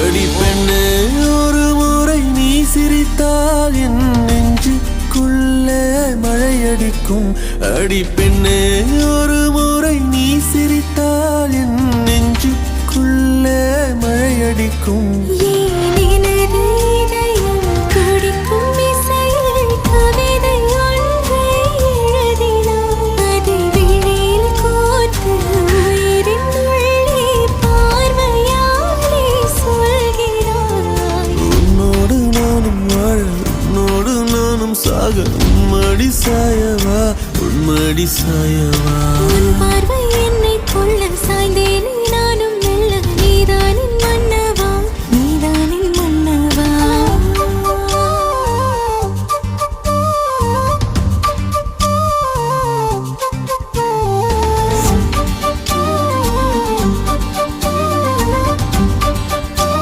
அடி பெண்ணே ஒரு முறை நீ சிரித்தால் என் நெஞ்சுக்குள்ளே மழையடிக்கும். அடி பெண்ணே ஒரு முறை நீ சிரித்தால் என் நெஞ்சுக்குள்ளே மழையடிக்கும். உன்மடி சாயவா, உன்மடி சாயவா. உன் பார்வை என்னை கொள்ள